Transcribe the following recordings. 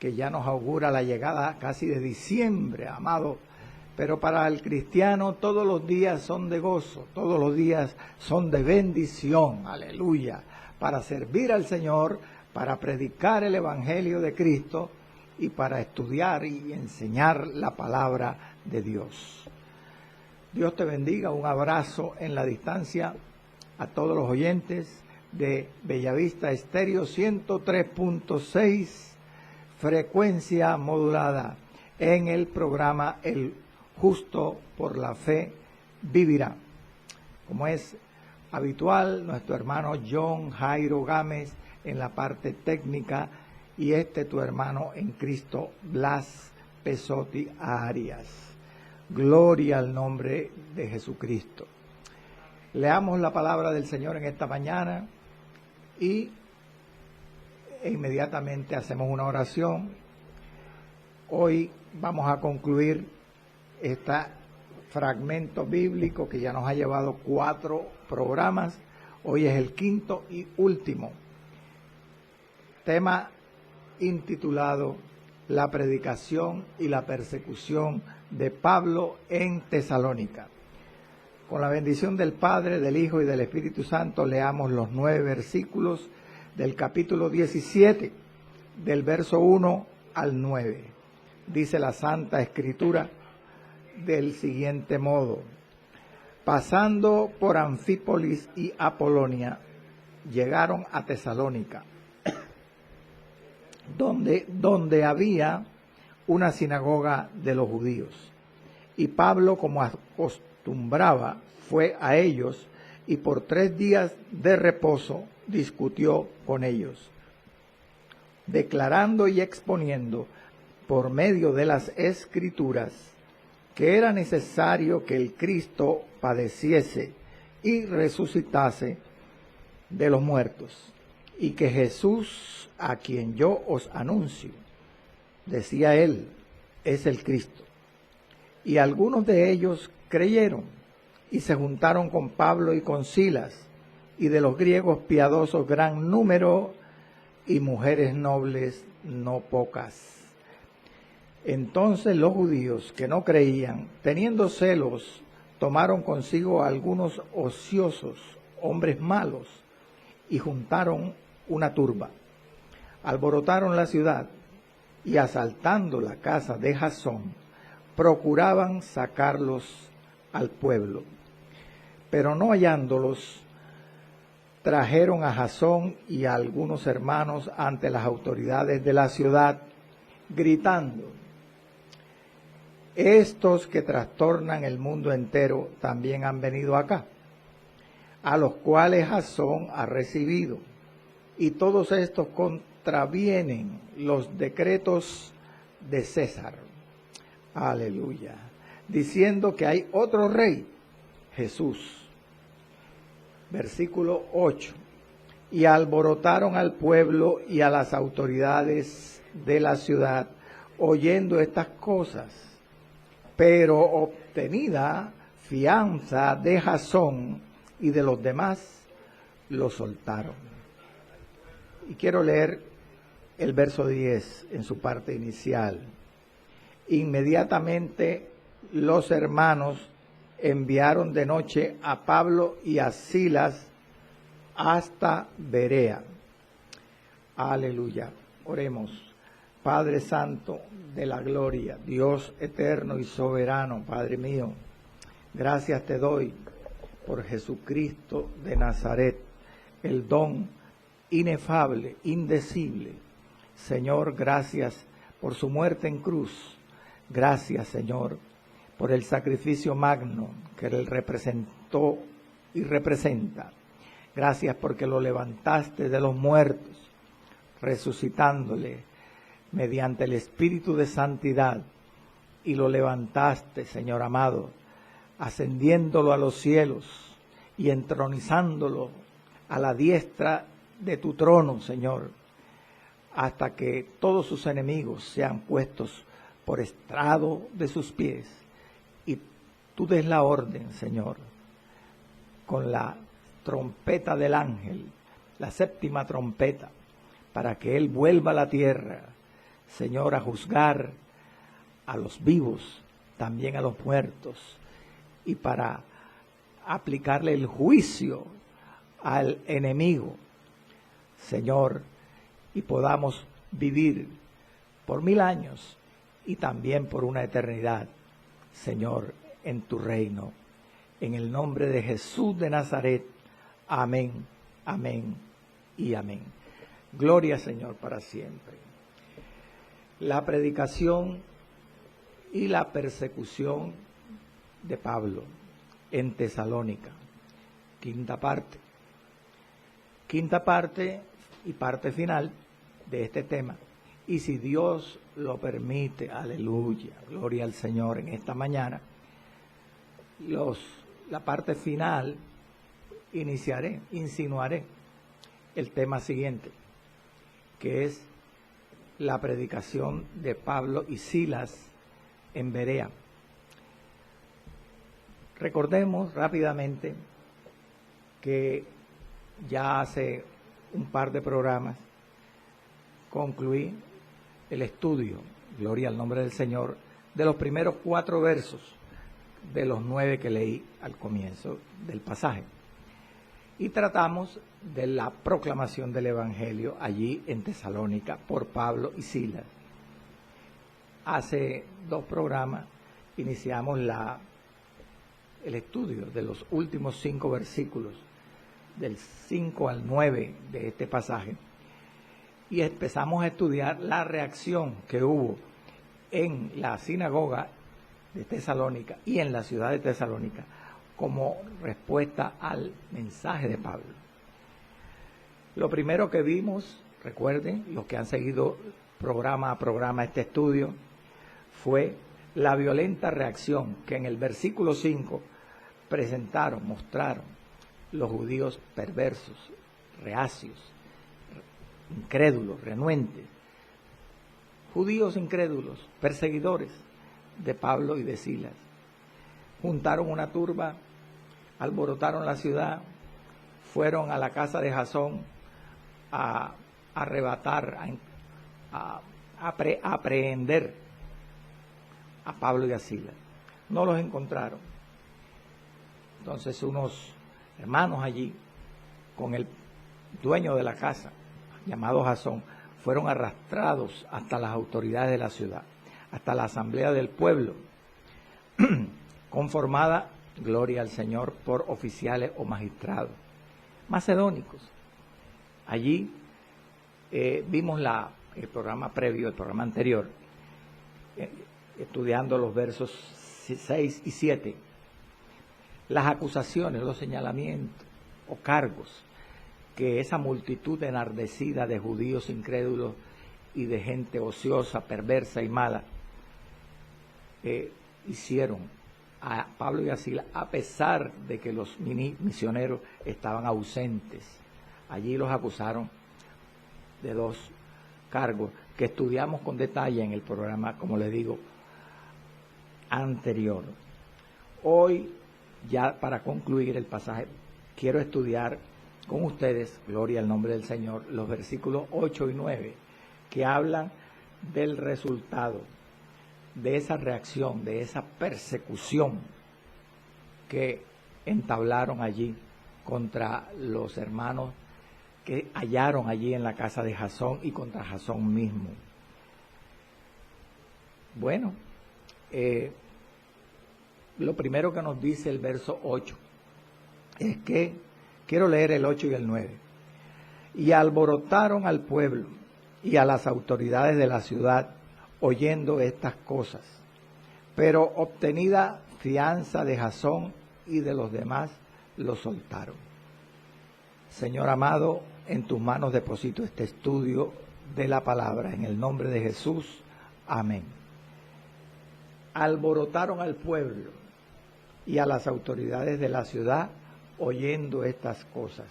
que ya nos augura la llegada casi de diciembre, amado. Pero para el cristiano todos los días son de gozo, todos los días son de bendición, aleluya, para servir al Señor, para predicar el Evangelio de Cristo y para estudiar y enseñar la palabra de Dios. Dios te bendiga, un abrazo en la distancia a todos los oyentes de Bellavista Estéreo 103.6, frecuencia modulada, en el programa El Justo por la Fe Vivirá. Como es habitual, nuestro hermano John Jairo Gámez en la parte técnica y tu hermano en Cristo, Blas Pesotti Arias. Gloria al nombre de Jesucristo. Leamos la palabra del Señor en esta mañana y inmediatamente hacemos una oración. Hoy vamos a concluir este fragmento bíblico que ya nos ha llevado 4 programas. Hoy es el 5º y último. Tema intitulado La predicación y la persecución de Pablo en Tesalónica. Con la bendición del Padre, del Hijo y del Espíritu Santo, leamos los 9 versículos del capítulo 17, del verso 1 al 9. Dice la Santa Escritura del siguiente modo: pasando por Anfípolis y Apolonia, llegaron a Tesalónica, donde había una sinagoga de los judíos. Y Pablo, como acostumbraba, fue a ellos y por 3 días de reposo discutió con ellos, declarando y exponiendo por medio de las Escrituras que era necesario que el Cristo padeciese y resucitase de los muertos, y que Jesús, a quien yo os anuncio, decía él, es el Cristo. Y algunos de ellos creyeron y se juntaron con Pablo y con Silas, y de los griegos piadosos gran número, y mujeres nobles no pocas. Entonces los judíos que no creían, teniendo celos, tomaron consigo a algunos ociosos, hombres malos, y juntaron una turba. Alborotaron la ciudad y, asaltando la casa de Jasón, procuraban sacarlos al pueblo. Pero no hallándolos, trajeron a Jasón y a algunos hermanos ante las autoridades de la ciudad, gritando: estos que trastornan el mundo entero también han venido acá, a los cuales Jasón ha recibido, y todos estos contravienen los decretos de César. Aleluya. Diciendo que hay otro rey, Jesús. Versículo 8. Y alborotaron al pueblo y a las autoridades de la ciudad, oyendo estas cosas. Pero obtenida fianza de Jasón y de los demás, lo soltaron. Y quiero leer el verso 10 en su parte inicial. Inmediatamente los hermanos enviaron de noche a Pablo y a Silas hasta Berea. Aleluya. Oremos. Padre Santo de la gloria, Dios eterno y soberano, Padre mío, gracias te doy por Jesucristo de Nazaret, el don inefable, indecible. Señor, gracias por su muerte en cruz. Gracias, Señor, por el sacrificio magno que Él representó y representa. Gracias porque lo levantaste de los muertos, resucitándole mediante el Espíritu de Santidad, y lo levantaste, Señor amado, ascendiéndolo a los cielos y entronizándolo a la diestra de tu trono, Señor, hasta que todos sus enemigos sean puestos por estrado de sus pies. Y tú des la orden, Señor, con la trompeta del ángel, la 7ª trompeta, para que Él vuelva a la tierra, Señor, a juzgar a los vivos, también a los muertos, y para aplicarle el juicio al enemigo, Señor, y podamos vivir por 1000 años y también por una eternidad, Señor, en tu reino. En el nombre de Jesús de Nazaret, amén, amén y amén. Gloria, Señor, para siempre. La predicación y la persecución de Pablo en Tesalónica, quinta parte. Quinta parte y parte final de este tema. Y si Dios lo permite, aleluya, gloria al Señor, en esta mañana, la parte final insinuaré el tema siguiente, que es la predicación de Pablo y Silas en Berea. Recordemos rápidamente que ya hace un par de programas concluí el estudio, gloria al nombre del Señor, de los primeros 4 versos de los 9 que leí al comienzo del pasaje. Y tratamos de la proclamación del Evangelio allí en Tesalónica por Pablo y Silas. Hace 2 programas iniciamos el estudio de los últimos 5 versículos, del 5 al 9 de este pasaje, y empezamos a estudiar la reacción que hubo en la sinagoga de Tesalónica y en la ciudad de Tesalónica como respuesta al mensaje de Pablo. Lo primero que vimos, recuerden, los que han seguido programa a programa este estudio, fue la violenta reacción que en el versículo 5 mostraron los judíos perversos, reacios, incrédulos, renuentes, judíos incrédulos, perseguidores de Pablo y de Silas. Juntaron una turba, alborotaron la ciudad, fueron a la casa de Jasón a arrebatar, a aprehender a Pablo y a Silas. No los encontraron. Entonces unos hermanos allí, con el dueño de la casa, llamado Jasón, fueron arrastrados hasta las autoridades de la ciudad, hasta la asamblea del pueblo, conformada, gloria al Señor, por oficiales o magistrados macedónicos. Allí vimos el programa previo, el programa anterior, estudiando los versos 6 y 7, las acusaciones, los señalamientos o cargos que esa multitud enardecida de judíos incrédulos y de gente ociosa, perversa y mala hicieron a Pablo y a Silas, a pesar de que los misioneros estaban ausentes. Allí los acusaron de 2 cargos que estudiamos con detalle en el programa, como les digo, anterior. Hoy, ya para concluir el pasaje, quiero estudiar con ustedes, gloria al nombre del Señor, los versículos 8 y 9, que hablan del resultado de esa reacción, de esa persecución que entablaron allí contra los hermanos que hallaron allí en la casa de Jasón y contra Jasón mismo. Bueno, lo primero que nos dice el verso 8 es que, quiero leer el 8 y el 9, y alborotaron al pueblo y a las autoridades de la ciudad oyendo estas cosas, pero obtenida fianza de Jasón y de los demás, lo soltaron. Señor amado, en tus manos deposito este estudio de la palabra, en el nombre de Jesús, amén. Alborotaron al pueblo y a las autoridades de la ciudad oyendo estas cosas.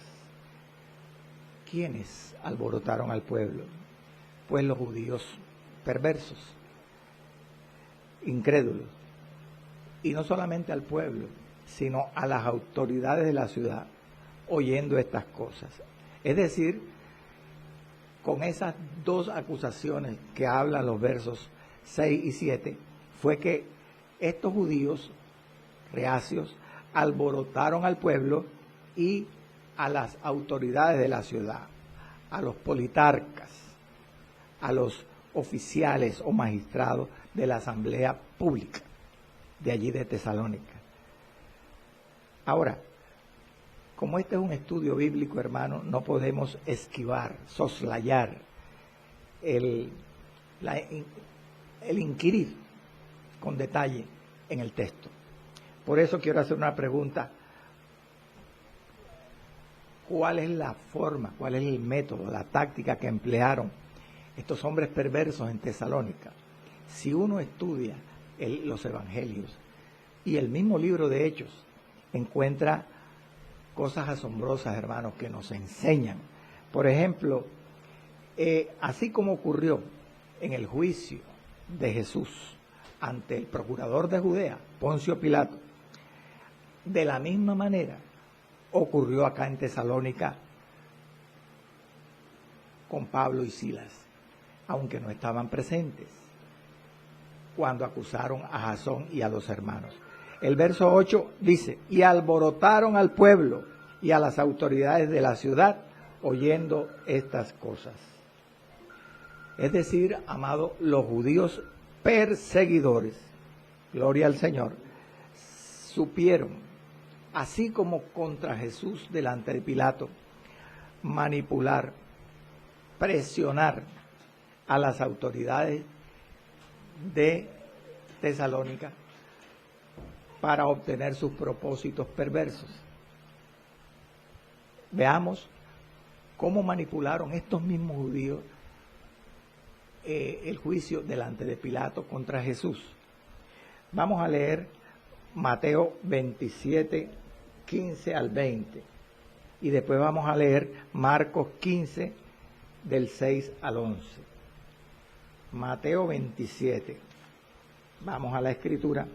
¿Quiénes alborotaron al pueblo? Pues los judíos perversos, incrédulos, y no solamente al pueblo, sino a las autoridades de la ciudad oyendo estas cosas. Es decir, con esas dos acusaciones que hablan los versos 6 y 7, fue que estos judíos reacios alborotaron al pueblo y a las autoridades de la ciudad, a los politarcas, a los oficiales o magistrados de la asamblea pública de allí de Tesalónica. Ahora, como este es un estudio bíblico, hermano, no podemos esquivar, soslayar el inquirir con detalle en el texto. Por eso quiero hacer una pregunta. ¿Cuál es la forma, cuál es el método, la táctica que emplearon estos hombres perversos en Tesalónica? Si uno estudia los evangelios y el mismo libro de Hechos, encuentra cosas asombrosas, hermanos, que nos enseñan. Por ejemplo, así como ocurrió en el juicio de Jesús ante el procurador de Judea, Poncio Pilato, de la misma manera ocurrió acá en Tesalónica con Pablo y Silas, aunque no estaban presentes cuando acusaron a Jasón y a los hermanos. El verso 8 dice, y alborotaron al pueblo y a las autoridades de la ciudad oyendo estas cosas. Es decir, amado, los judíos perseguidores, gloria al Señor, supieron, así como contra Jesús delante de Pilato, manipular, presionar a las autoridades de Tesalónica para obtener sus propósitos perversos. Veamos cómo manipularon estos mismos judíos el juicio delante de Pilato contra Jesús. Vamos a leer Mateo 27, 15 al 20. Y después vamos a leer Marcos 15, del 6 al 11. Mateo 27. Vamos a la escritura.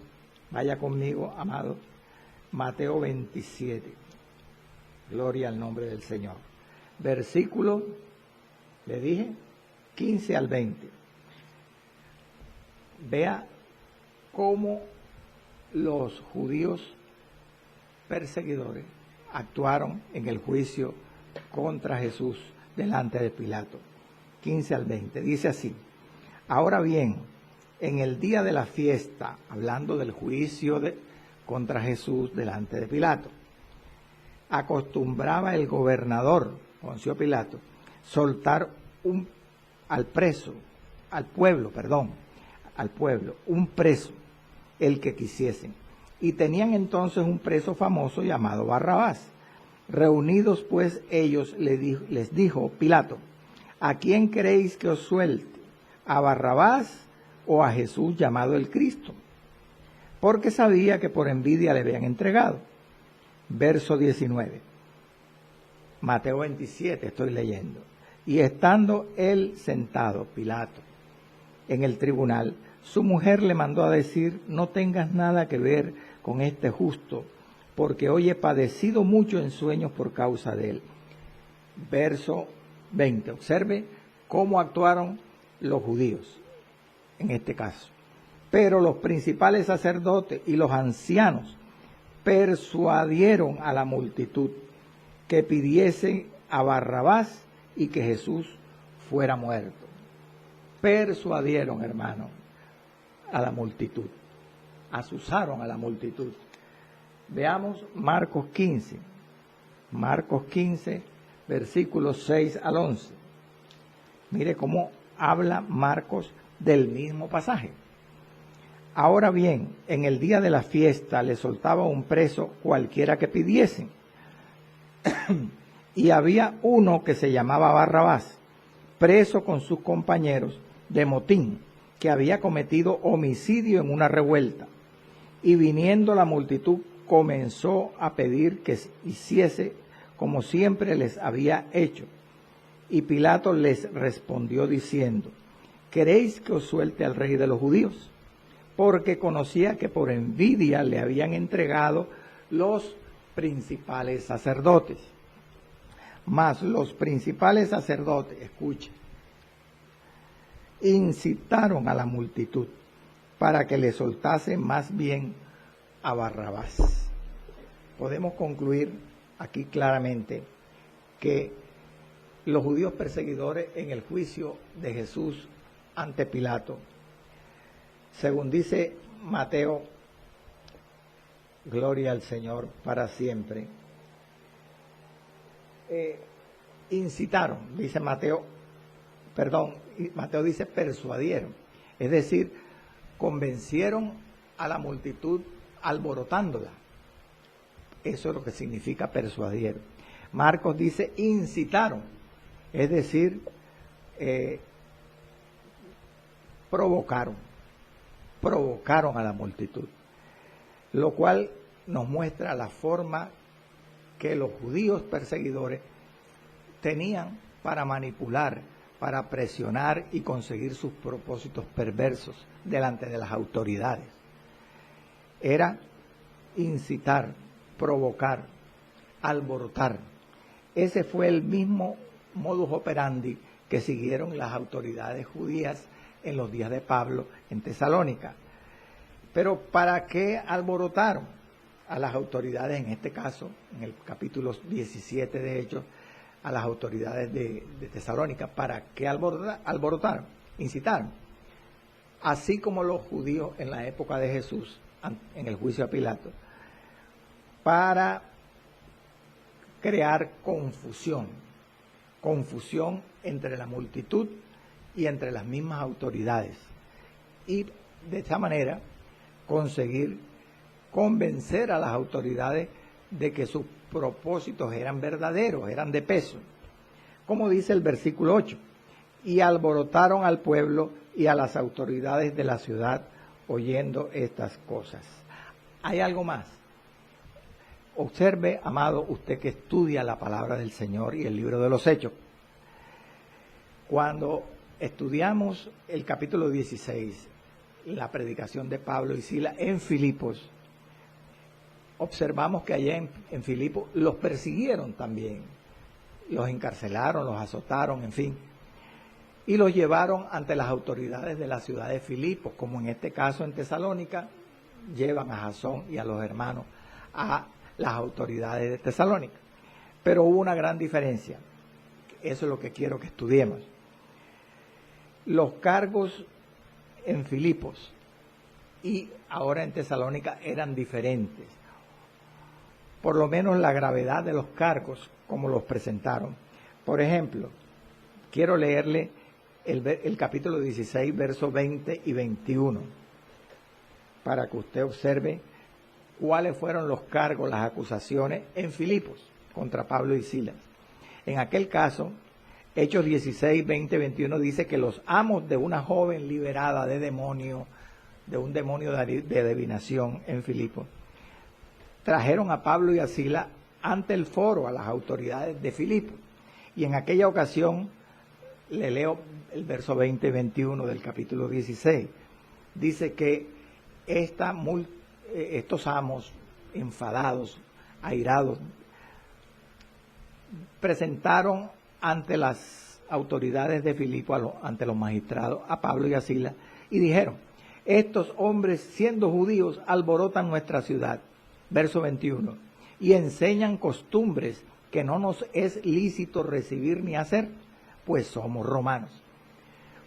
Vaya conmigo, amado. Mateo 27. Gloria al nombre del Señor. Versículo, le dije, 15 al 20. Vea cómo los judíos perseguidores actuaron en el juicio contra Jesús delante de Pilato. 15 al 20. Dice así: ahora bien, en el día de la fiesta, hablando del juicio contra Jesús delante de Pilato, acostumbraba el gobernador, Poncio Pilato, soltar al pueblo, un preso, el que quisiesen. Y tenían entonces un preso famoso llamado Barrabás. Reunidos pues ellos, les dijo Pilato: ¿a quién queréis que os suelte? ¿A Barrabás o a Jesús llamado el Cristo? Porque sabía que por envidia le habían entregado. Verso 19. Mateo 27 estoy leyendo. Y estando él sentado, Pilato, en el tribunal, su mujer le mandó a decir: no tengas nada que ver con este justo, porque hoy he padecido mucho en sueños por causa de él. Verso 20. Observe cómo actuaron los judíos en este caso. Pero los principales sacerdotes y los ancianos persuadieron a la multitud que pidiesen a Barrabás y que Jesús fuera muerto. Persuadieron, hermano, a la multitud. Asusaron a la multitud. Veamos Marcos 15. Marcos 15, versículos 6 al 11. Mire cómo habla Marcos del mismo pasaje. Ahora bien, en el día de la fiesta le soltaba un preso cualquiera que pidiesen. Y había uno que se llamaba Barrabás, preso con sus compañeros de motín, que había cometido homicidio en una revuelta. Y viniendo la multitud comenzó a pedir que hiciese como siempre les había hecho. Y Pilato les respondió diciendo: ¿queréis que os suelte al rey de los judíos? Porque conocía que por envidia le habían entregado los principales sacerdotes. Mas los principales sacerdotes, escuchen, incitaron a la multitud para que le soltase más bien a Barrabás. Podemos concluir aquí claramente que los judíos perseguidores en el juicio de Jesús ante Pilato, según dice Mateo, gloria al Señor para siempre, incitaron, dice Mateo, Mateo dice persuadieron, es decir, convencieron a la multitud alborotándola. Eso es lo que significa persuadieron. Marcos dice incitaron, es decir, provocaron a la multitud, lo cual nos muestra la forma que los judíos perseguidores tenían para manipular, para presionar y conseguir sus propósitos perversos delante de las autoridades. Era incitar, provocar, alborotar. Ese fue el mismo modus operandi que siguieron las autoridades judías en los días de Pablo en Tesalónica. Pero ¿para qué alborotaron a las autoridades, en este caso, en el capítulo 17 de Hechos, a las autoridades de Tesalónica? ¿Para qué alborotaron? Incitaron. Así como los judíos en la época de Jesús, en el juicio a Pilato, para crear confusión entre la multitud y entre las mismas autoridades. Y de esta manera conseguir convencer a las autoridades de que sus propósitos eran verdaderos, eran de peso. Como dice el versículo 8, y alborotaron al pueblo y a las autoridades de la ciudad oyendo estas cosas. Hay algo más. Observe, amado, usted que estudia la palabra del Señor y el libro de los Hechos. Cuando estudiamos el capítulo 16, la predicación de Pablo y Silas en Filipos, observamos que allá en Filipos los persiguieron también, los encarcelaron, los azotaron, en fin, y los llevaron ante las autoridades de la ciudad de Filipos, como en este caso en Tesalónica, llevan a Jasón y a los hermanos a las autoridades de Tesalónica. Pero hubo una gran diferencia, eso es lo que quiero que estudiemos. Los cargos en Filipos y ahora en Tesalónica eran diferentes. Por lo menos la gravedad de los cargos, como los presentaron. Por ejemplo, quiero leerle el capítulo 16, versos 20 y 21, para que usted observe cuáles fueron los cargos, las acusaciones en Filipos contra Pablo y Silas. En aquel caso, Hechos 16, 20, 21 dice que los amos de una joven liberada de demonio, de un demonio de adivinación en Filipos, trajeron a Pablo y a Silas ante el foro, a las autoridades de Filipos. Y en aquella ocasión, le leo el verso 20 y 21 del capítulo 16, dice que estos amos enfadados, airados, presentaron ante las autoridades de Filipos, ante los magistrados, a Pablo y a Silas, y dijeron: estos hombres, siendo judíos, alborotan nuestra ciudad, verso 21, y enseñan costumbres que no nos es lícito recibir ni hacer, pues somos romanos.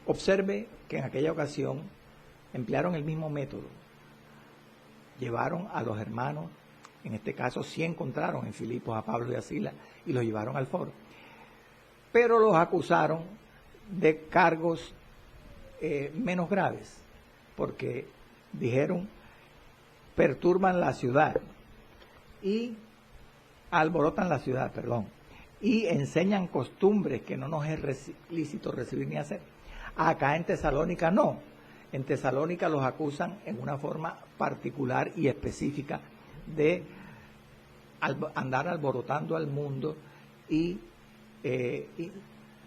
Observe que en aquella ocasión emplearon el mismo método. Llevaron a los hermanos, en este caso sí encontraron en Filipos a Pablo y a Silas, y los llevaron al foro. Pero los acusaron de cargos menos graves, porque dijeron: perturban la ciudad y alborotan la ciudad, y enseñan costumbres que no nos es lícito recibir ni hacer. Acá en Tesalónica no. En Tesalónica los acusan en una forma particular y específica de andar alborotando al mundo y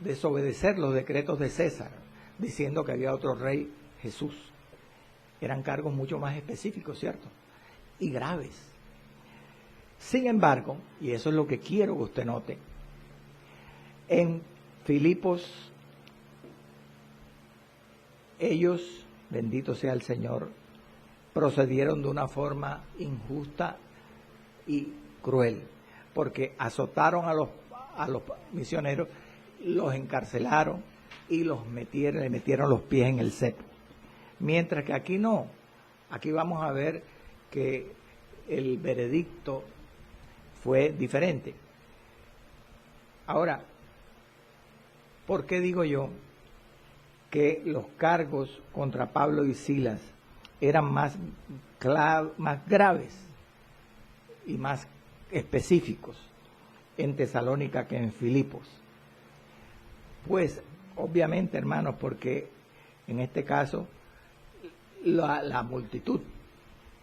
desobedecer los decretos de César, diciendo que había otro rey, Jesús. Eran cargos mucho más específicos, ¿cierto? Y graves. Sin embargo, y eso es lo que quiero que usted note, En Filipos, ellos, bendito sea el Señor, procedieron de una forma injusta y cruel, porque azotaron a los misioneros, los encarcelaron y le metieron los pies en el cepo. Mientras que aquí no, aquí vamos a ver que el veredicto fue diferente. Ahora, ¿por qué digo yo que los cargos contra Pablo y Silas eran más graves y más específicos en Tesalónica que en Filipos? Pues obviamente, hermanos, porque en este caso la multitud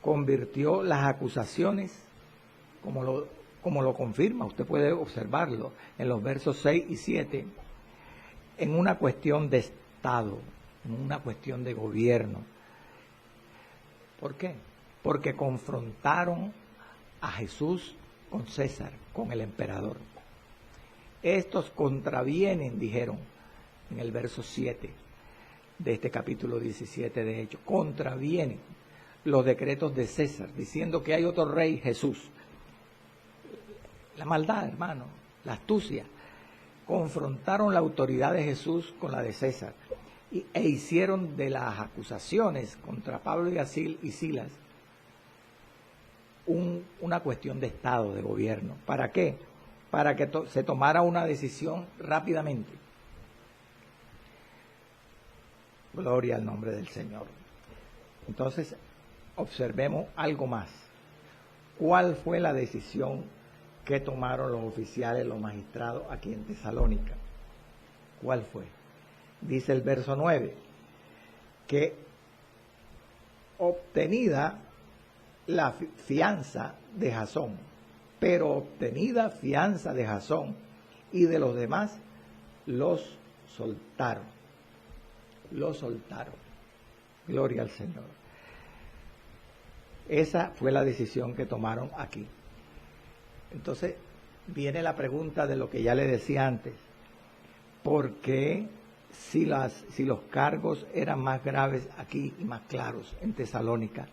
convirtió las acusaciones, como lo confirma, usted puede observarlo en los versos 6 y 7, en una cuestión de Estado, en una cuestión de gobierno. ¿Por qué? Porque confrontaron a Jesús con César, con el emperador. Estos contravienen, dijeron en el verso 7 de este capítulo 17 de Hechos, contravienen los decretos de César, diciendo que hay otro rey, Jesús. La maldad, hermano, la astucia. Confrontaron la autoridad de Jesús con la de César e hicieron de las acusaciones contra Pablo y Silas una cuestión de Estado, de gobierno. ¿Para qué? Para que se tomara una decisión rápidamente. Gloria al nombre del Señor. Entonces, observemos algo más. ¿Cuál fue la decisión que tomaron los oficiales, los magistrados aquí en Tesalónica? ¿Cuál fue? Dice el verso 9, que obtenida la fianza de Jasón, pero obtenida fianza de Jasón y de los demás, los soltaron. Los soltaron. Gloria al Señor. Esa fue la decisión que tomaron aquí. Entonces, viene la pregunta de lo que ya le decía antes. ¿Por qué si los cargos eran más graves aquí y más claros en Tesalónica?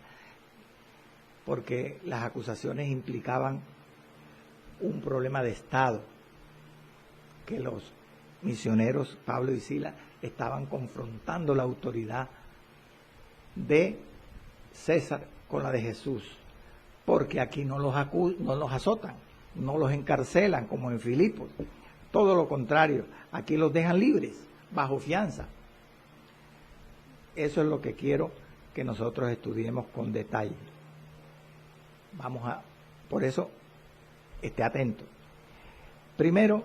Porque las acusaciones implicaban un problema de Estado, que los misioneros Pablo y Silas estaban confrontando la autoridad de César con la de Jesús, porque aquí no los azotan, no los encarcelan como en Filipos, todo lo contrario, aquí los dejan libres, bajo fianza. Eso es lo que quiero que nosotros estudiemos con detalle. Por eso, esté atento. Primero,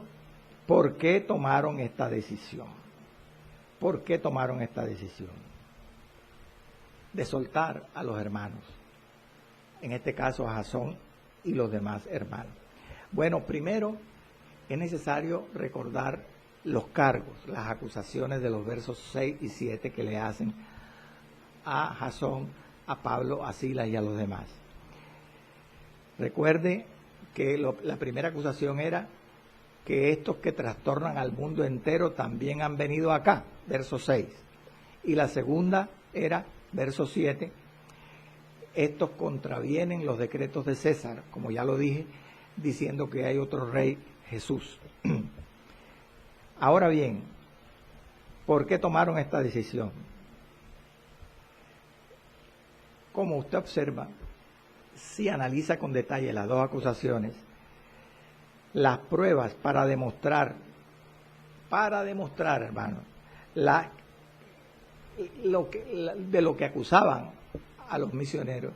¿por qué tomaron esta decisión? ¿Por qué tomaron esta decisión? De soltar a los hermanos, en este caso a Jasón y los demás hermanos. Bueno, primero es necesario recordar los cargos, las acusaciones de los versos 6 y 7 que le hacen a Jasón, a Pablo, a Silas y a los demás. Recuerde que la primera acusación era que estos que trastornan al mundo entero también han venido acá, verso 6. Y la segunda era, verso 7, estos contravienen los decretos de César, como ya lo dije, diciendo que hay otro rey, Jesús. Ahora bien, ¿por qué tomaron esta decisión? Como usted observa, si analiza con detalle las dos acusaciones, las pruebas para demostrar, hermano, de lo que acusaban a los misioneros,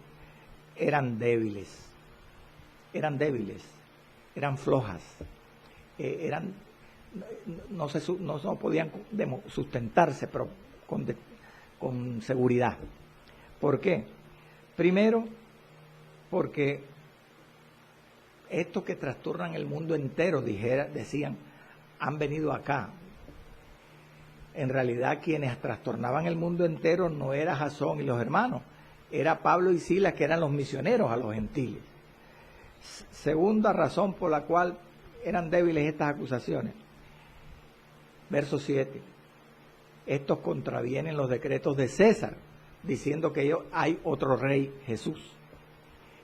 eran débiles, eran flojas, no podían sustentarse pero con seguridad. ¿Por qué? Primero, porque estos que trastornan el mundo entero, decían, han venido acá. En realidad, quienes trastornaban el mundo entero no era Jasón y los hermanos, era Pablo y Silas, que eran los misioneros a los gentiles. Segunda razón por la cual eran débiles estas acusaciones, Verso 7. Estos contravienen los decretos de César, diciendo que hay otro rey, Jesús.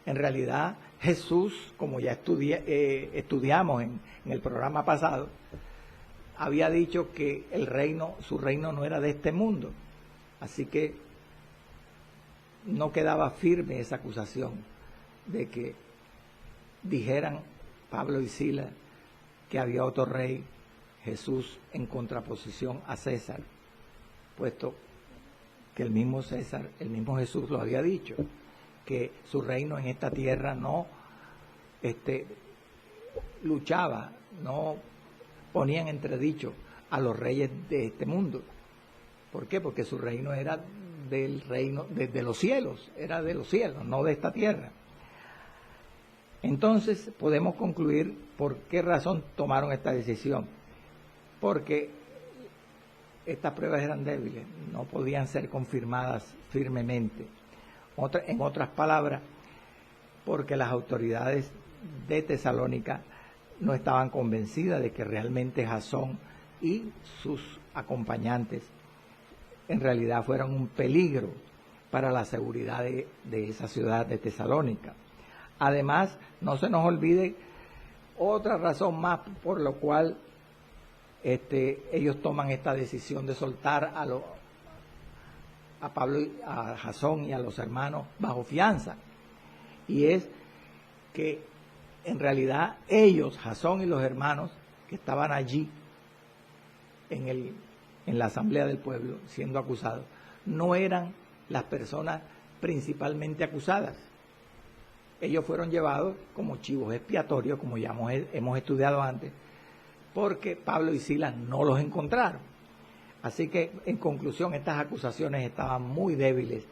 En realidad, Jesús, como ya estudiamos en el programa pasado, había dicho que su reino no era de este mundo. Así que no quedaba firme esa acusación de que dijeran Pablo y Silas que había otro rey, Jesús, en contraposición a César, puesto que el mismo Jesús lo había dicho, que su reino en esta tierra no luchaba, no ponía en entredicho a los reyes de este mundo. ¿Por qué? Porque su reino era del reino de los cielos, era de los cielos, no de esta tierra. Entonces podemos concluir por qué razón tomaron esta decisión. Porque estas pruebas eran débiles, no podían ser confirmadas firmemente. En otras palabras, porque las autoridades de Tesalónica no estaban convencidas de que realmente Jasón y sus acompañantes en realidad fueran un peligro para la seguridad de esa ciudad de Tesalónica. Además, no se nos olvide otra razón más por la cual ellos toman esta decisión de soltar a Pablo, a Jasón y a los hermanos bajo fianza. Y es que en realidad ellos, Jasón y los hermanos que estaban allí en la asamblea del pueblo siendo acusados, no eran las personas principalmente acusadas. Ellos fueron llevados como chivos expiatorios, como ya hemos estudiado antes, porque Pablo y Silas no los encontraron. Así que, en conclusión, estas acusaciones estaban muy débiles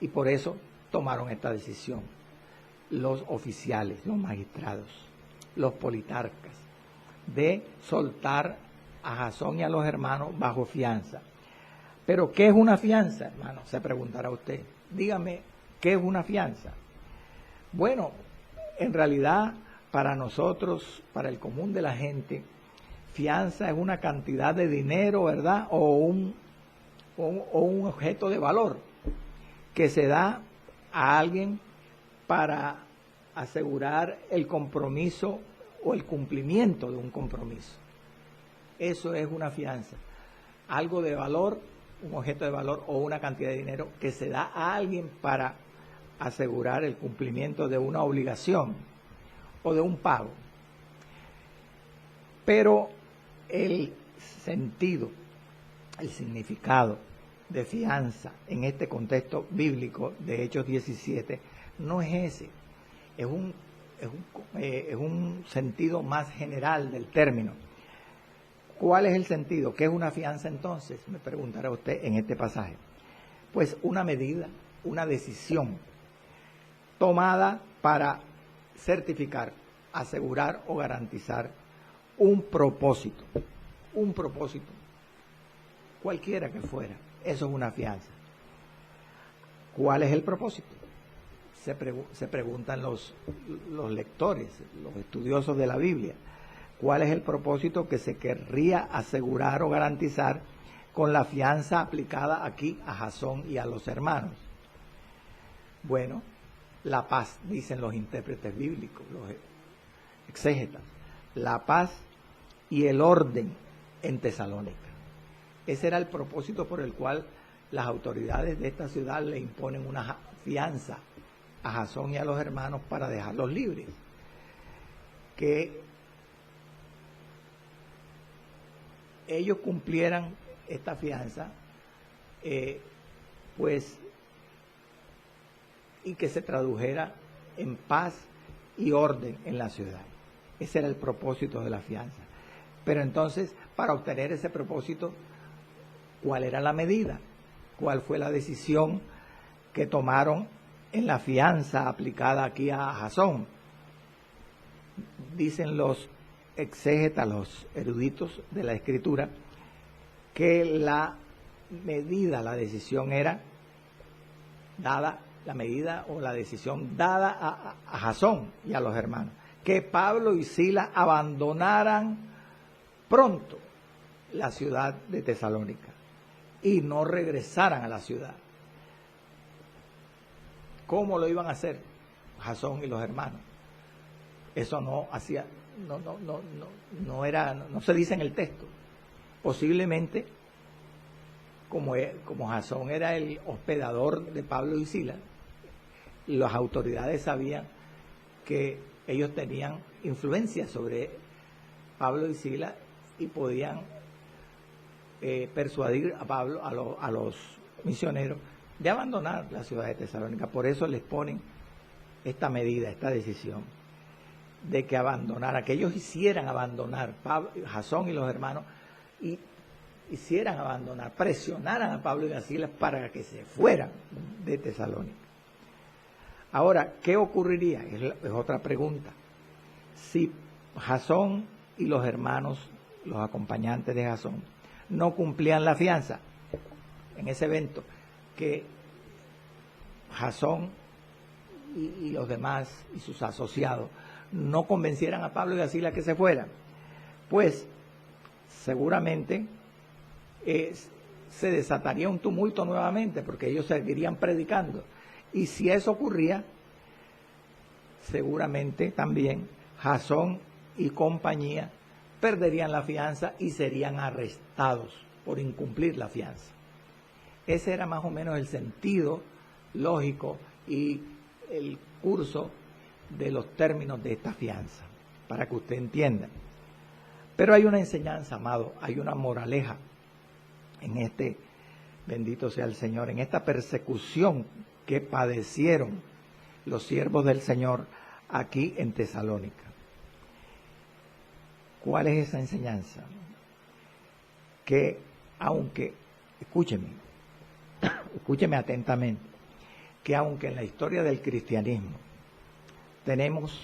y por eso tomaron esta decisión los oficiales, los magistrados, los politarcas, de soltar a Jasón y a los hermanos bajo fianza. Pero, ¿qué es una fianza, hermano? Se preguntará usted. Dígame, ¿qué es una fianza? Bueno, en realidad, para nosotros, para el común de la gente, fianza es una cantidad de dinero, ¿verdad? O un objeto de valor que se da a alguien para asegurar el compromiso o el cumplimiento de un compromiso. Eso es una fianza. Algo de valor, un objeto de valor o una cantidad de dinero que se da a alguien para asegurar el cumplimiento de una obligación o de un pago. Pero el sentido, el significado de fianza en este contexto bíblico de Hechos 17 no es ese, es un sentido más general del término. ¿Cuál es el sentido? ¿Qué es una fianza entonces? Me preguntará usted en este pasaje. Pues una medida, una decisión tomada para certificar, asegurar o garantizar un propósito, cualquiera que fuera. Eso es una fianza. ¿Cuál es el propósito? Se preguntan los lectores, los estudiosos de la Biblia. ¿Cuál es el propósito que se querría asegurar o garantizar con la fianza aplicada aquí a Jasón y a los hermanos? Bueno, la paz, dicen los intérpretes bíblicos, los exégetas, la paz y el orden en Tesalónica. Ese era el propósito por el cual las autoridades de esta ciudad le imponen una fianza a Jasón y a los hermanos para dejarlos libres. Que ellos cumplieran esta fianza, y que se tradujera en paz y orden en la ciudad. Ese era el propósito de la fianza. Pero entonces, para obtener ese propósito, ¿cuál era la medida? ¿Cuál fue la decisión que tomaron en la fianza aplicada aquí a Jasón? Dicen los exégetas, los eruditos de la Escritura, que la medida, la decisión era dada, la medida o la decisión dada a Jasón y a los hermanos, que Pablo y Silas abandonaran pronto la ciudad de Tesalónica y no regresaran a la ciudad. ¿Cómo lo iban a hacer Jasón y los hermanos? Eso no se dice en el texto. Posiblemente, como Jasón era el hospedador de Pablo y Silas, las autoridades sabían que ellos tenían influencia sobre Pablo y Silas y podían persuadir a Pablo, a los misioneros, de abandonar la ciudad de Tesalónica. Por eso les ponen esta medida, esta decisión de que abandonara, que ellos hicieran abandonar, Jasón y los hermanos, y hicieran abandonar, presionaran a Pablo y a Silas para que se fueran de Tesalónica. Ahora, ¿qué ocurriría? Es otra pregunta. Si Jasón y los hermanos, los acompañantes de Jasón, no cumplían la fianza en ese evento, que Jasón y los demás y sus asociados no convencieran a Pablo y a Silas que se fueran, pues seguramente se desataría un tumulto nuevamente, porque ellos seguirían predicando. Y si eso ocurría, seguramente también Jasón y compañía perderían la fianza y serían arrestados por incumplir la fianza. Ese era más o menos el sentido lógico y el curso de los términos de esta fianza, para que usted entienda. Pero hay una enseñanza, amado, hay una moraleja en este, bendito sea el Señor, en esta persecución que padecieron los siervos del Señor aquí en Tesalónica. ¿Cuál es esa enseñanza? Que aunque, escúcheme atentamente, que aunque en la historia del cristianismo tenemos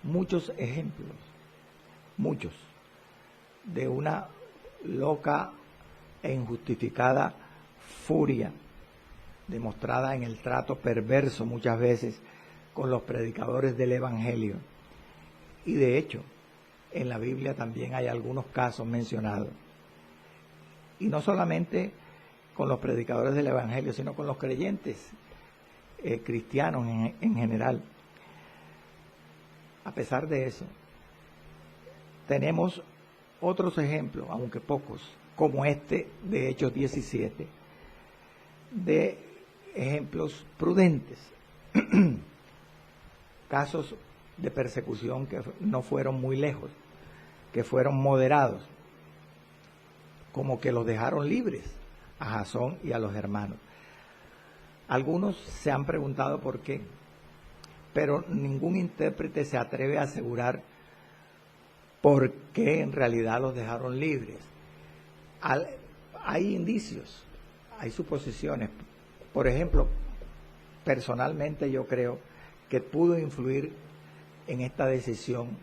muchos ejemplos, de una loca e injustificada furia demostrada en el trato perverso muchas veces con los predicadores del Evangelio. Y de hecho, en la Biblia también hay algunos casos mencionados. Y no solamente con los predicadores del Evangelio, sino con los creyentes cristianos en general. A pesar de eso, tenemos otros ejemplos, aunque pocos, como este de Hechos 17, de ejemplos prudentes, casos de persecución que no fueron muy lejos, que fueron moderados, como que los dejaron libres a Jasón y a los hermanos. Algunos se han preguntado por qué, pero ningún intérprete se atreve a asegurar por qué en realidad los dejaron libres. Hay indicios, hay suposiciones. Por ejemplo, personalmente yo creo que pudo influir en esta decisión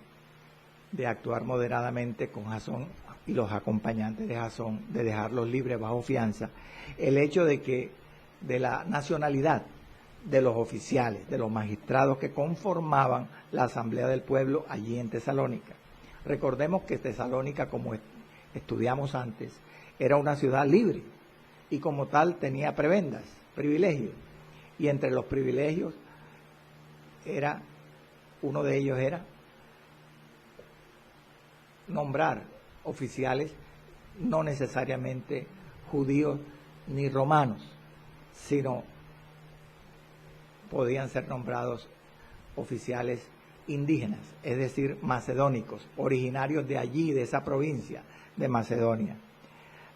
de actuar moderadamente con Jasón y los acompañantes de Jasón, de dejarlos libres bajo fianza, el hecho de la nacionalidad de los oficiales, de los magistrados que conformaban la Asamblea del Pueblo allí en Tesalónica. Recordemos que Tesalónica, como estudiamos antes, era una ciudad libre y como tal tenía prebendas, privilegios. Y entre los privilegios uno de ellos era nombrar oficiales no necesariamente judíos ni romanos, sino podían ser nombrados oficiales indígenas, es decir, macedónicos, originarios de allí, de esa provincia de Macedonia.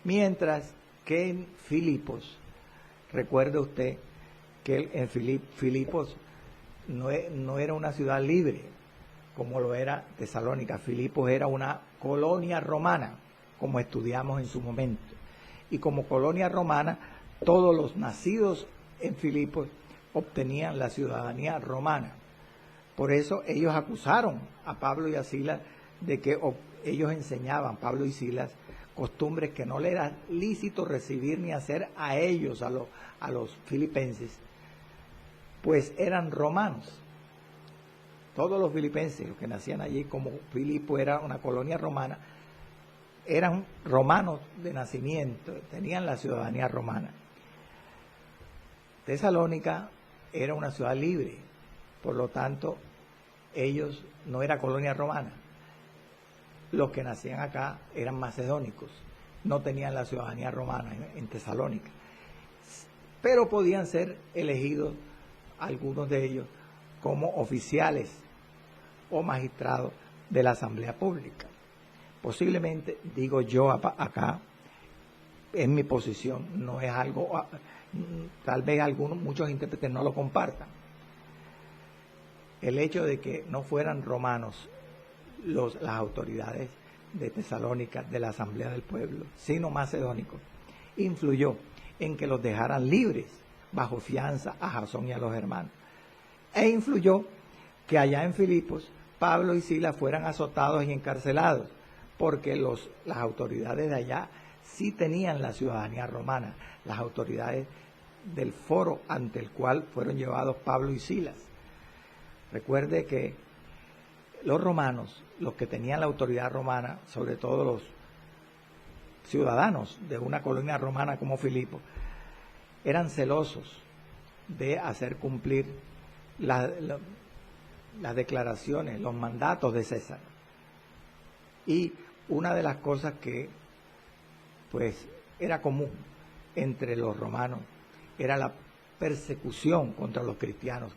Mientras que en Filipos, recuerde usted que en Filipos no era una ciudad libre como lo era Tesalónica. Filipos era una colonia romana, como estudiamos en su momento. Y como colonia romana, todos los nacidos en Filipos obtenían la ciudadanía romana. Por eso ellos acusaron a Pablo y a Silas de que ellos enseñaban, Pablo y Silas, costumbres que no le era lícito recibir ni hacer a ellos, a los filipenses, pues eran romanos. Todos los filipenses, los que nacían allí, como Filipo era una colonia romana, eran romanos de nacimiento, tenían la ciudadanía romana. Tesalónica era una ciudad libre, por lo tanto, ellos no era colonia romana. Los que nacían acá eran macedónicos, no tenían la ciudadanía romana en Tesalónica, pero podían ser elegidos algunos de ellos como oficiales o magistrados de la asamblea pública. Posiblemente, digo yo acá, es mi posición, no es algo, tal vez muchos intérpretes no lo compartan. El hecho de que no fueran romanos las autoridades de Tesalónica, de la asamblea del pueblo, sino macedónicos, influyó en que los dejaran libres bajo fianza a Jasón y a los hermanos. E influyó que allá en Filipos, Pablo y Silas fueran azotados y encarcelados, porque las autoridades de allá sí tenían la ciudadanía romana, las autoridades del foro ante el cual fueron llevados Pablo y Silas. Recuerde que los romanos, los que tenían la autoridad romana, sobre todo los ciudadanos de una colonia romana como Filipos, eran celosos de hacer cumplir las declaraciones, los mandatos de César. Y una de las cosas que pues era común entre los romanos era la persecución contra los cristianos,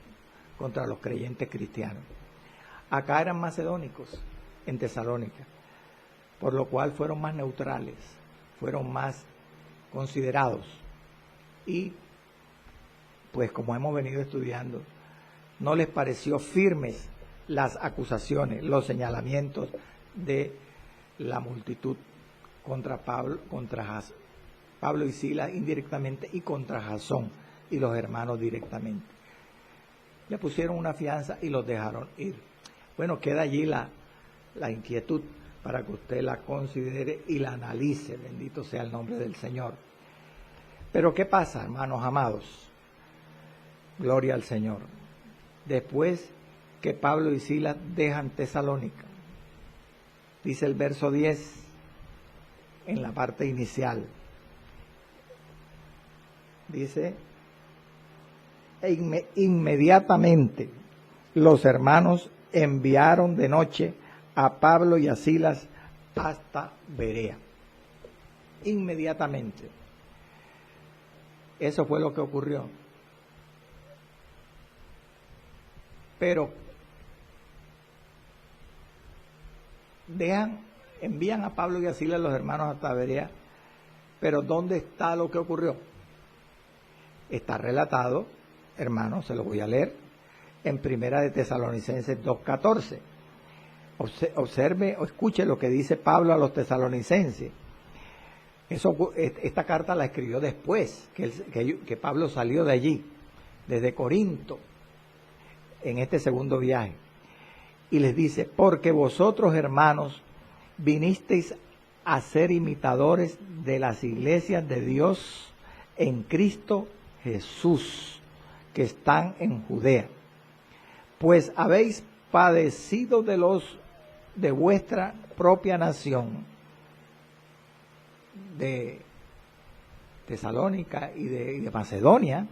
contra los creyentes cristianos. Acá eran macedónicos en Tesalónica, por lo cual fueron más neutrales, fueron más considerados. Y pues como hemos venido estudiando, no les pareció firmes las acusaciones, los señalamientos de la multitud contra Pablo y Silas indirectamente y contra Jasón y los hermanos directamente. Le pusieron una fianza y los dejaron ir. Bueno, queda allí la inquietud para que usted la considere y la analice. Bendito sea el nombre del Señor. Pero ¿qué pasa, hermanos amados? Gloria al Señor. Después que Pablo y Silas dejan Tesalónica, dice el verso 10 en la parte inicial, dice: inmediatamente los hermanos enviaron de noche a Pablo y a Silas hasta Berea. Inmediatamente. Eso fue lo que ocurrió. Pero envían a Pablo y a Silas los hermanos hasta Berea, pero ¿dónde está lo que ocurrió? Está relatado, hermanos, se lo voy a leer, en Primera de Tesalonicenses 2:14. Observe o escuche lo que dice Pablo a los tesalonicenses. Esta carta la escribió después que Pablo salió de allí, desde Corinto, en este segundo viaje. Y les dice: porque vosotros, hermanos, vinisteis a ser imitadores de las iglesias de Dios en Cristo Jesús, que están en Judea, pues habéis padecido de vuestra propia nación, de Tesalónica y de Macedonia,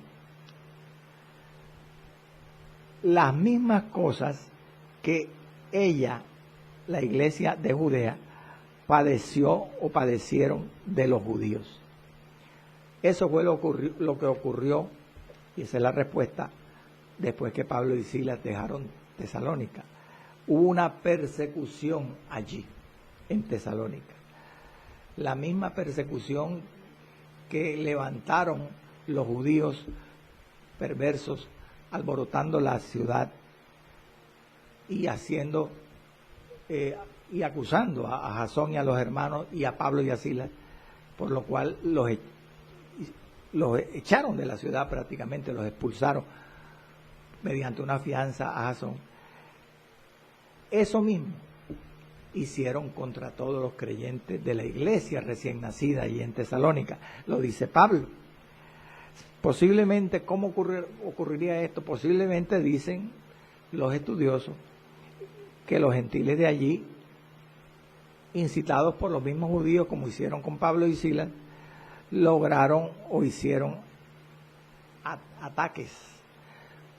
las mismas cosas que ella, la iglesia de Judea, padeció o padecieron de los judíos. Eso fue lo que ocurrió, y esa es la respuesta, después que Pablo y Silas dejaron Tesalónica. Hubo una persecución allí, en Tesalónica. La misma persecución que levantaron los judíos perversos, alborotando la ciudad y y acusando a Jasón y a los hermanos y a Pablo y a Silas, por lo cual los echaron de la ciudad prácticamente, los expulsaron mediante una fianza a Jasón. Eso mismo hicieron contra todos los creyentes de la iglesia recién nacida allí en Tesalónica, lo dice Pablo. Posiblemente, ¿cómo ocurriría esto? Posiblemente, dicen los estudiosos, que los gentiles de allí incitados por los mismos judíos, como hicieron con Pablo y Silas, lograron o hicieron ataques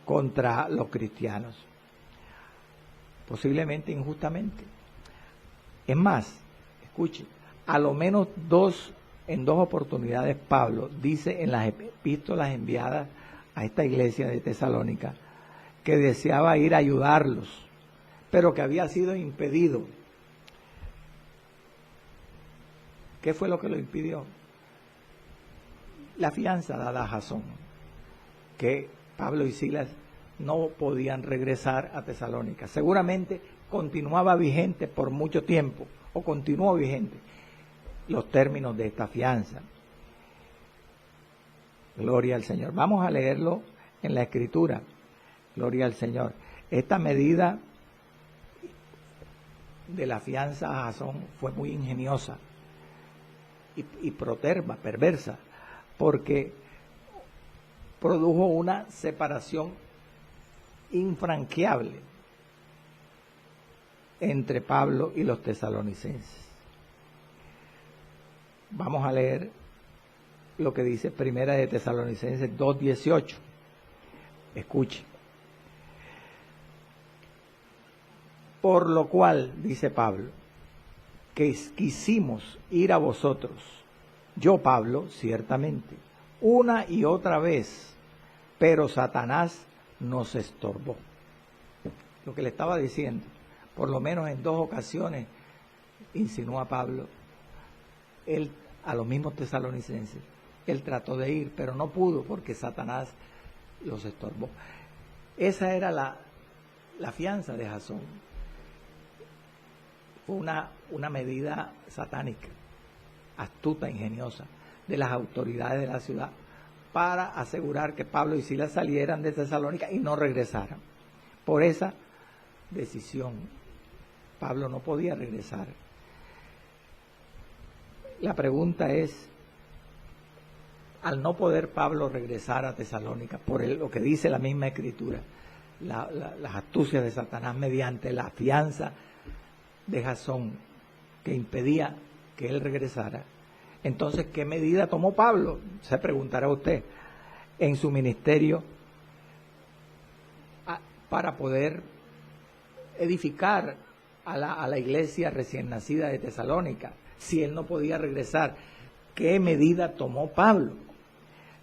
contra los cristianos, posiblemente injustamente. Es más, escuche, a lo menos en dos oportunidades Pablo dice en las epístolas enviadas a esta iglesia de Tesalónica que deseaba ir a ayudarlos, pero que había sido impedido. ¿Qué fue lo que lo impidió? La fianza dada a Jasón, que Pablo y Silas no podían regresar a Tesalónica. Seguramente continuaba vigente por mucho tiempo, o continuó vigente, los términos de esta fianza. Gloria al Señor. Vamos a leerlo en la Escritura. Gloria al Señor. Esta medida de la fianza a Jasón fue muy ingeniosa y proterva, perversa, porque produjo una separación infranqueable entre Pablo y los tesalonicenses. Vamos a leer lo que dice Primera de Tesalonicenses 2:18. Escuche. Por lo cual, dice Pablo, que quisimos ir a vosotros, yo Pablo, ciertamente, una y otra vez, pero Satanás nos estorbó. Lo que le estaba diciendo, por lo menos en dos ocasiones, insinuó a Pablo, él a los mismos tesalonicenses, él trató de ir, pero no pudo porque Satanás los estorbó. Esa era la fianza de Jasón. Fue una medida satánica, astuta, ingeniosa, de las autoridades de la ciudad para asegurar que Pablo y Silas salieran de Tesalónica y no regresaran. Por esa decisión, Pablo no podía regresar. La pregunta es, al no poder Pablo regresar a Tesalónica, por lo que dice la misma Escritura, las astucias de Satanás mediante la fianza de Jasón que impedía que él regresara, entonces, ¿qué medida tomó Pablo? Se preguntará usted, en su ministerio para poder edificar a la iglesia recién nacida de Tesalónica. Si él no podía regresar, ¿qué medida tomó Pablo?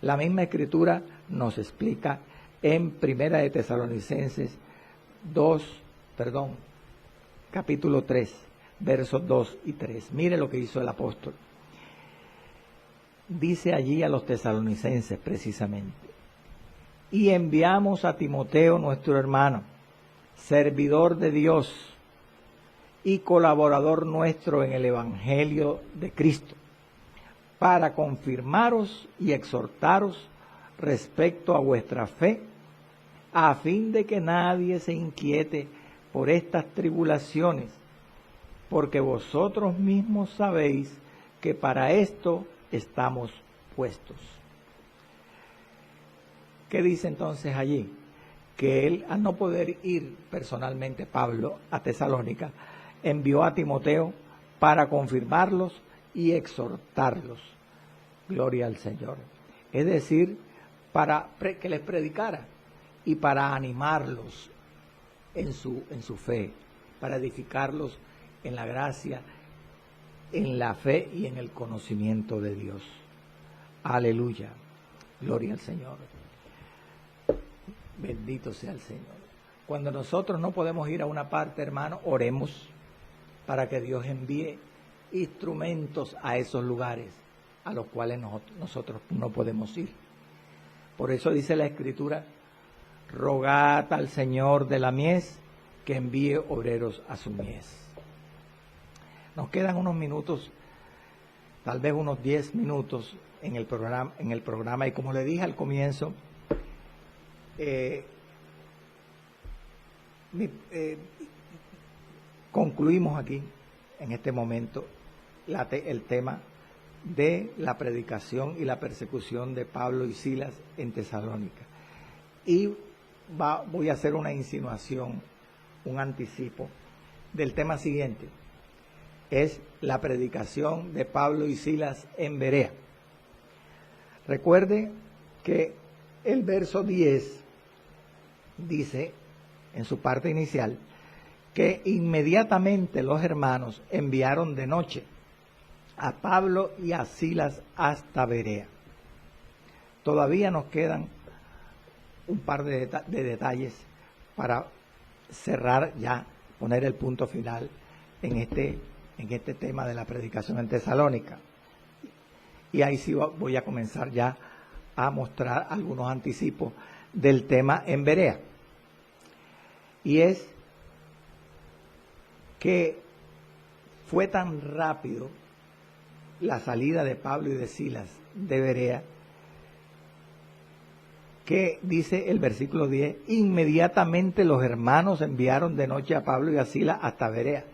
La misma Escritura nos explica en Primera de Tesalonicenses capítulo 3, versos 2 y 3. Mire lo que hizo el apóstol. Dice allí a los tesalonicenses precisamente, y enviamos a Timoteo nuestro hermano, servidor de Dios y colaborador nuestro en el Evangelio de Cristo, para confirmaros y exhortaros respecto a vuestra fe, a fin de que nadie se inquiete por estas tribulaciones, porque vosotros mismos sabéis que para esto estamos puestos. ¿Qué dice entonces allí? Que él, al no poder ir personalmente, Pablo, a Tesalónica, envió a Timoteo para confirmarlos y exhortarlos. Gloria al Señor. Es decir, para que les predicara y para animarlos en su fe, para edificarlos en la gracia, en la fe y en el conocimiento de Dios. Aleluya. Gloria al Señor. Bendito sea el Señor. Cuando nosotros no podemos ir a una parte, hermano, oremos para que Dios envíe instrumentos a esos lugares a los cuales nosotros no podemos ir. Por eso dice la Escritura, rogad al Señor de la mies que envíe obreros a su mies. Nos quedan unos minutos, tal vez unos 10 minutos en el programa y como le dije al comienzo, concluimos aquí en este momento el tema de la predicación y la persecución de Pablo y Silas en Tesalónica. Y voy a hacer una insinuación, un anticipo del tema siguiente. es la predicación de Pablo y Silas en Berea. Recuerde que el verso 10 dice, en su parte inicial, que inmediatamente los hermanos enviaron de noche a Pablo y a Silas hasta Berea. Todavía nos quedan un par de detalles para cerrar ya, poner el punto final en este tema de la predicación en Tesalónica. Y ahí sí voy a comenzar ya a mostrar algunos anticipos del tema en Berea. Y es que fue tan rápido la salida de Pablo y de Silas de Berea que dice el versículo 10, inmediatamente los hermanos enviaron de noche a Pablo y a Silas hasta Berea.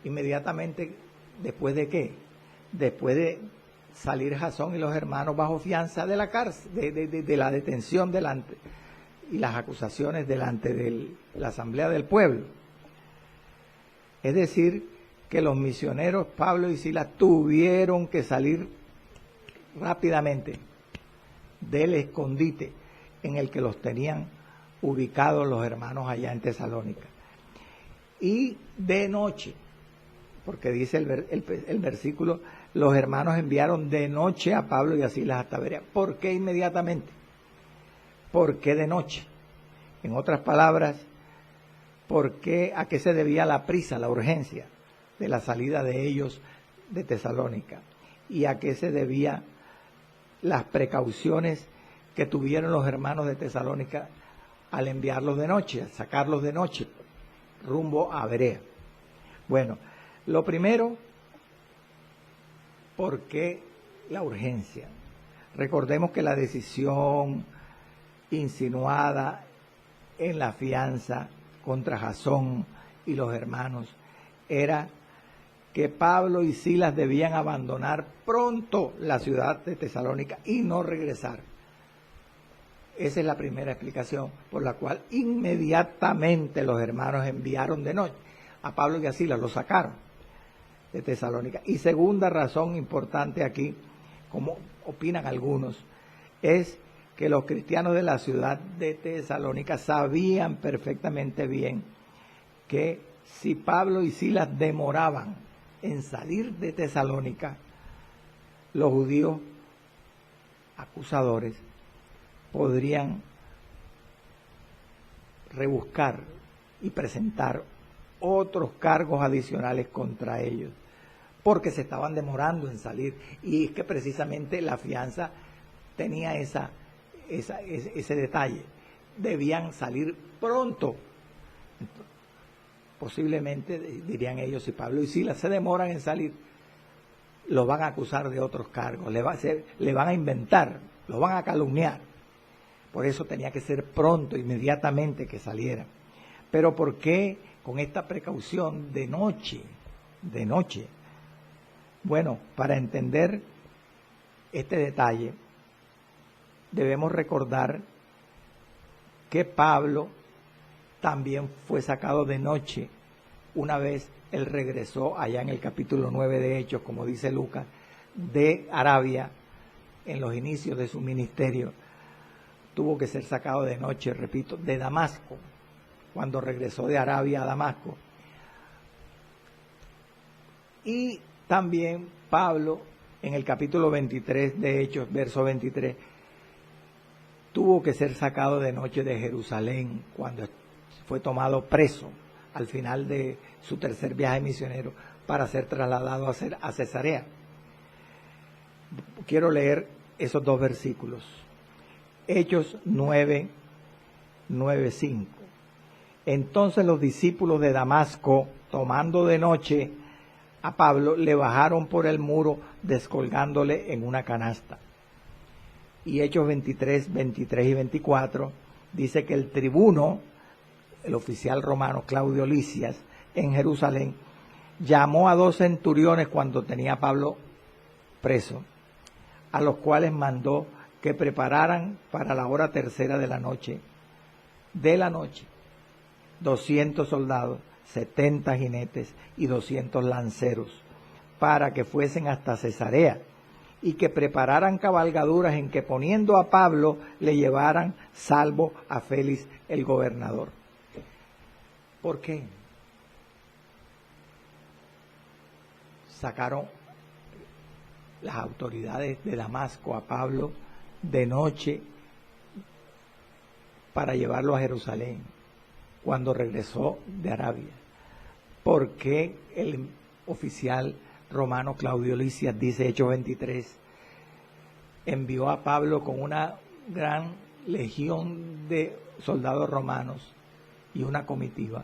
Inmediatamente, ¿después de qué? Después de salir Jasón y los hermanos bajo fianza de la cárcel, de la detención delante y las acusaciones delante de la asamblea del pueblo. Es decir, que los misioneros Pablo y Silas tuvieron que salir rápidamente del escondite en el que los tenían ubicados los hermanos allá en Tesalónica. Y de noche, porque dice el versículo, los hermanos enviaron de noche a Pablo y a Silas hasta Berea. ¿Por qué inmediatamente? ¿Por qué de noche? En otras palabras, ¿a qué se debía la prisa, la urgencia de la salida de ellos de Tesalónica? ¿Y a qué se debía las precauciones que tuvieron los hermanos de Tesalónica al enviarlos de noche, al sacarlos de noche rumbo a Berea? Bueno, lo primero, ¿por qué la urgencia? Recordemos que la decisión insinuada en la fianza contra Jasón y los hermanos era que Pablo y Silas debían abandonar pronto la ciudad de Tesalónica y no regresar. Esa es la primera explicación por la cual inmediatamente los hermanos enviaron de noche a Pablo y a Silas, los sacaron de Tesalónica. Y segunda razón importante aquí, como opinan algunos, es que los cristianos de la ciudad de Tesalónica sabían perfectamente bien que si Pablo y Silas demoraban en salir de Tesalónica, los judíos acusadores podrían rebuscar y presentar otros cargos adicionales contra ellos, porque se estaban demorando en salir. Y es que precisamente la fianza tenía ese detalle. Debían salir pronto. Posiblemente, dirían ellos, si Pablo y Silas se demoran en salir, los van a acusar de otros cargos, le van a inventar, los van a calumniar. Por eso tenía que ser pronto, inmediatamente que salieran. Pero ¿por qué con esta precaución de noche? De noche. Bueno, para entender este detalle, debemos recordar que Pablo también fue sacado de noche una vez él regresó allá en el capítulo 9 de Hechos, como dice Lucas, de Arabia, en los inicios de su ministerio. Tuvo que ser sacado de noche, repito, de Damasco, cuando regresó de Arabia a Damasco. Y también Pablo, en el capítulo 23 de Hechos, verso 23, tuvo que ser sacado de noche de Jerusalén cuando fue tomado preso al final de su tercer viaje misionero para ser trasladado a Cesarea. Quiero leer esos dos versículos. Hechos 9, 5. Entonces los discípulos de Damasco, tomando de noche a Pablo, le bajaron por el muro descolgándole en una canasta. Y Hechos 23 y 24 dice que el tribuno, el oficial romano Claudio Lisias, en Jerusalén, llamó a 2 centuriones cuando tenía a Pablo preso, a los cuales mandó que prepararan para la hora tercera de la noche, 200 soldados, 70 jinetes y 200 lanceros, para que fuesen hasta Cesarea, y que prepararan cabalgaduras en que poniendo a Pablo le llevaran salvo a Félix el gobernador. ¿Por qué? Sacaron las autoridades de Damasco a Pablo de noche para llevarlo a Jerusalén cuando regresó de Arabia. ¿Por qué el oficial romano Claudio Lisias, dice Hechos 23, envió a Pablo con una gran legión de soldados romanos y una comitiva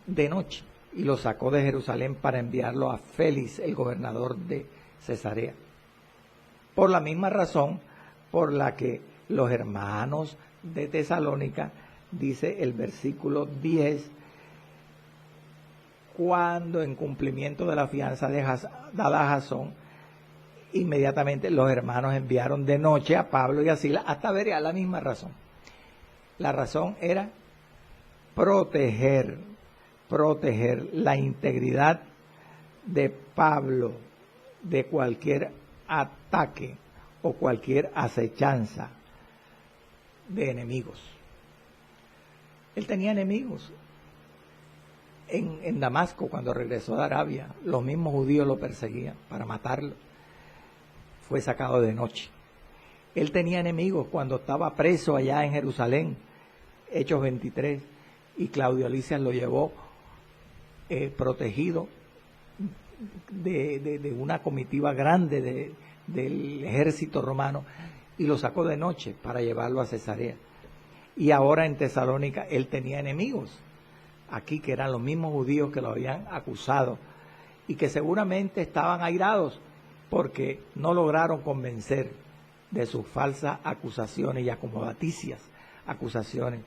de noche, y lo sacó de Jerusalén para enviarlo a Félix, el gobernador de Cesarea? Por la misma razón por la que los hermanos de Tesalónica, dice el versículo 10, cuando en cumplimiento de la fianza dada a Jasón, inmediatamente los hermanos enviaron de noche a Pablo y a Silas hasta Berea. La misma razón. La razón era proteger la integridad de Pablo de cualquier ataque o cualquier acechanza de enemigos. Él tenía enemigos. En Damasco, cuando regresó de Arabia, los mismos judíos lo perseguían para matarlo. Fue sacado de noche. Él tenía enemigos cuando estaba preso allá en Jerusalén, Hechos 23, y Claudio Lisias lo llevó protegido de una comitiva grande del ejército romano, y lo sacó de noche para llevarlo a Cesarea. Y ahora en Tesalónica él tenía enemigos aquí, que eran los mismos judíos que lo habían acusado y que seguramente estaban airados porque no lograron convencer de sus falsas acusaciones y acomodaticias acusaciones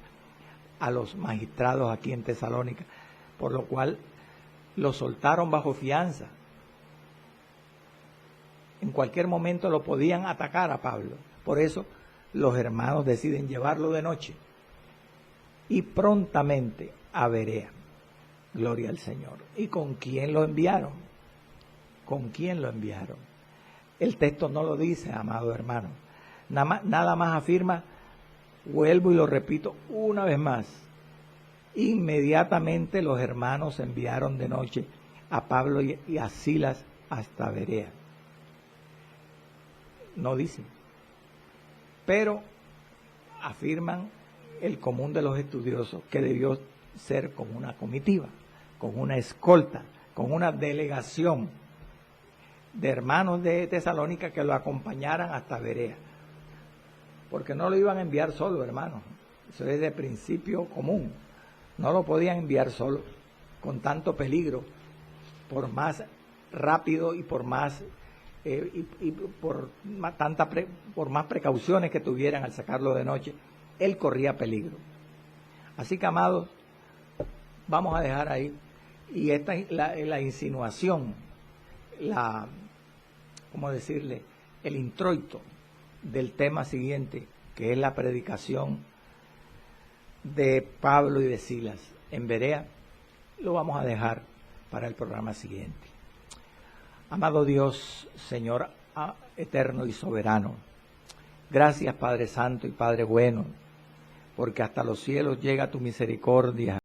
a los magistrados aquí en Tesalónica, por lo cual lo soltaron bajo fianza. En cualquier momento lo podían atacar a Pablo. Por eso los hermanos deciden llevarlo de noche y prontamente a Berea. Gloria al Señor. ¿Y con quién lo enviaron? ¿Con quién lo enviaron? El texto no lo dice, amado hermano. Nada más afirma, vuelvo y lo repito una vez más, inmediatamente los hermanos enviaron de noche a Pablo y a Silas hasta Berea. No dice, pero afirman el común de los estudiosos que debió ser con una comitiva, con una escolta, con una delegación de hermanos de Tesalónica que lo acompañaran hasta Berea, porque no lo iban a enviar solo, hermanos. Eso es de principio común. No lo podían enviar solo, con tanto peligro, por más rápido y por más por más precauciones que tuvieran al sacarlo de noche, él corría peligro. Así que, amados, vamos a dejar ahí. Y esta es la insinuación, ¿cómo decirle? El introito del tema siguiente, que es la predicación de Pablo y de Silas en Berea. Lo vamos a dejar para el programa siguiente. Amado Dios, Señor eterno y soberano, gracias Padre Santo y Padre bueno, porque hasta los cielos llega tu misericordia